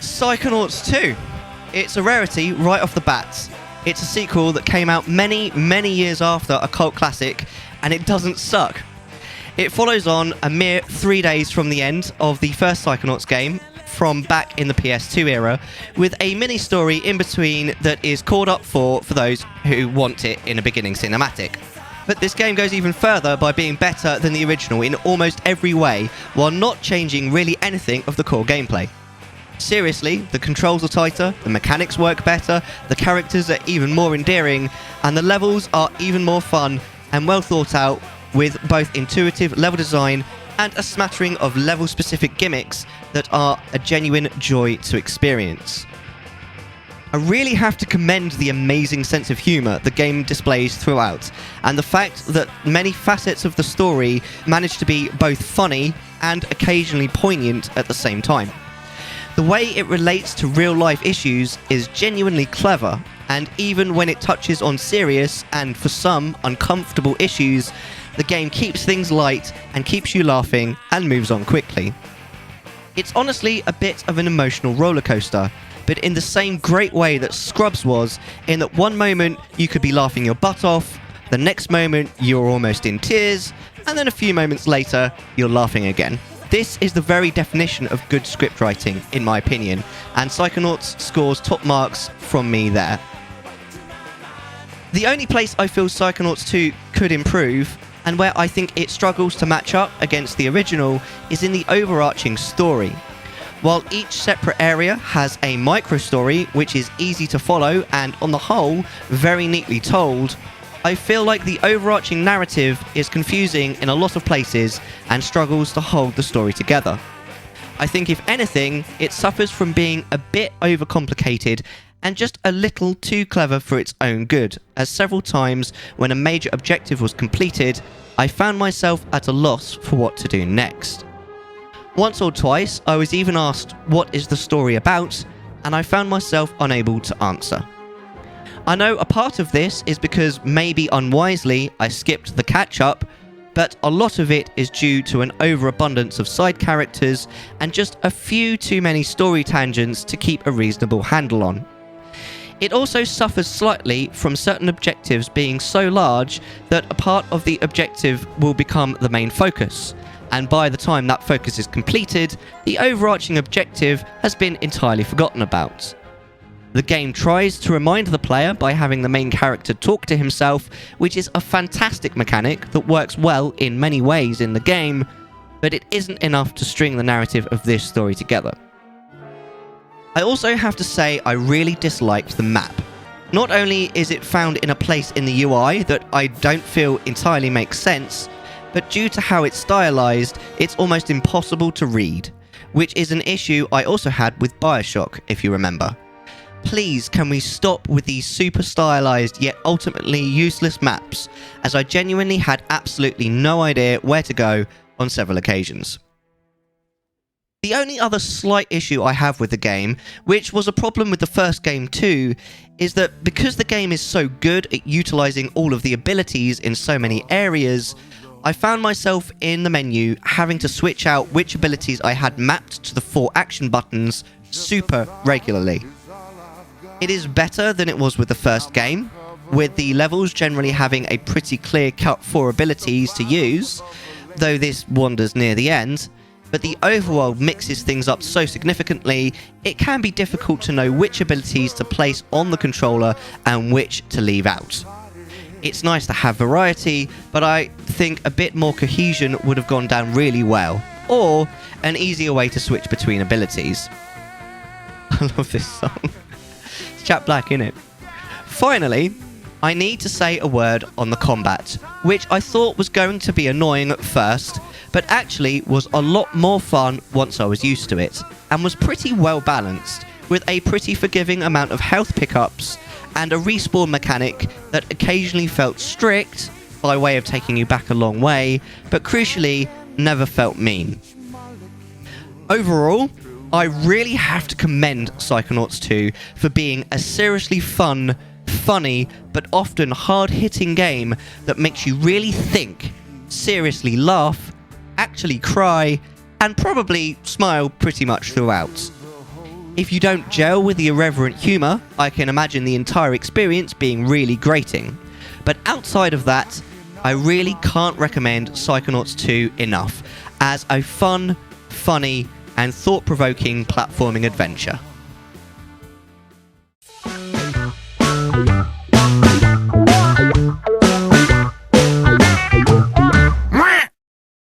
Psychonauts 2. It's a rarity right off the bat. It's a sequel that came out many, many years after a cult classic, and it doesn't suck. It follows on a mere 3 days from the end of the first Psychonauts game, from back in the PS2 era, with a mini-story in between that is called up for those who want it in a beginning cinematic. But this game goes even further by being better than the original in almost every way, while not changing really anything of the core gameplay. Seriously, the controls are tighter, the mechanics work better, the characters are even more endearing, and the levels are even more fun and well thought out, with both intuitive level design and a smattering of level-specific gimmicks that are a genuine joy to experience. I really have to commend the amazing sense of humour the game displays throughout, and the fact that many facets of the story manage to be both funny and occasionally poignant at the same time. The way it relates to real-life issues is genuinely clever, and even when it touches on serious and, for some, uncomfortable issues, the game keeps things light and keeps you laughing and moves on quickly. It's honestly a bit of an emotional roller coaster, but in the same great way that Scrubs was, in that one moment you could be laughing your butt off, the next moment you're almost in tears, and then a few moments later you're laughing again. This is the very definition of good script writing, in my opinion, and Psychonauts scores top marks from me there. The only place I feel Psychonauts 2 could improve, and where I think it struggles to match up against the original, is in the overarching story. While each separate area has a micro-story which is easy to follow and, on the whole, very neatly told, I feel like the overarching narrative is confusing in a lot of places and struggles to hold the story together. I think if anything, it suffers from being a bit overcomplicated and just a little too clever for its own good, as several times when a major objective was completed, I found myself at a loss for what to do next. Once or twice, I was even asked, what is the story about? And I found myself unable to answer. I know a part of this is because maybe unwisely I skipped the catch-up, but a lot of it is due to an overabundance of side characters and just a few too many story tangents to keep a reasonable handle on. It also suffers slightly from certain objectives being so large that a part of the objective will become the main focus, and by the time that focus is completed, the overarching objective has been entirely forgotten about. The game tries to remind the player by having the main character talk to himself, which is a fantastic mechanic that works well in many ways in the game, but it isn't enough to string the narrative of this story together. I also have to say I really disliked the map. Not only is it found in a place in the UI that I don't feel entirely makes sense, but due to how it's stylized, it's almost impossible to read, which is an issue I also had with BioShock, if you remember. Please, can we stop with these super stylized yet ultimately useless maps, as I genuinely had absolutely no idea where to go on several occasions. The only other slight issue I have with the game, which was a problem with the first game too, is that because the game is so good at utilizing all of the abilities in so many areas, I found myself in the menu having to switch out which abilities I had mapped to the 4 action buttons super regularly. It is better than it was with the first game, with the levels generally having a pretty clear-cut 4 abilities to use, though this wanders near the end, but the overworld mixes things up so significantly, it can be difficult to know which abilities to place on the controller and which to leave out. It's nice to have variety, but I think a bit more cohesion would have gone down really well, or an easier way to switch between abilities. I love this song. Chat Black, innit? Finally, I need to say a word on the combat, which I thought was going to be annoying at first, but actually was a lot more fun once I was used to it, and was pretty well balanced, with a pretty forgiving amount of health pickups, and a respawn mechanic that occasionally felt strict, by way of taking you back a long way, but crucially, never felt mean. Overall, I really have to commend Psychonauts 2 for being a seriously fun, funny, but often hard-hitting game that makes you really think, seriously laugh, actually cry, and probably smile pretty much throughout. If you don't gel with the irreverent humour, I can imagine the entire experience being really grating. But outside of that, I really can't recommend Psychonauts 2 enough as a fun, funny, and thought-provoking platforming adventure.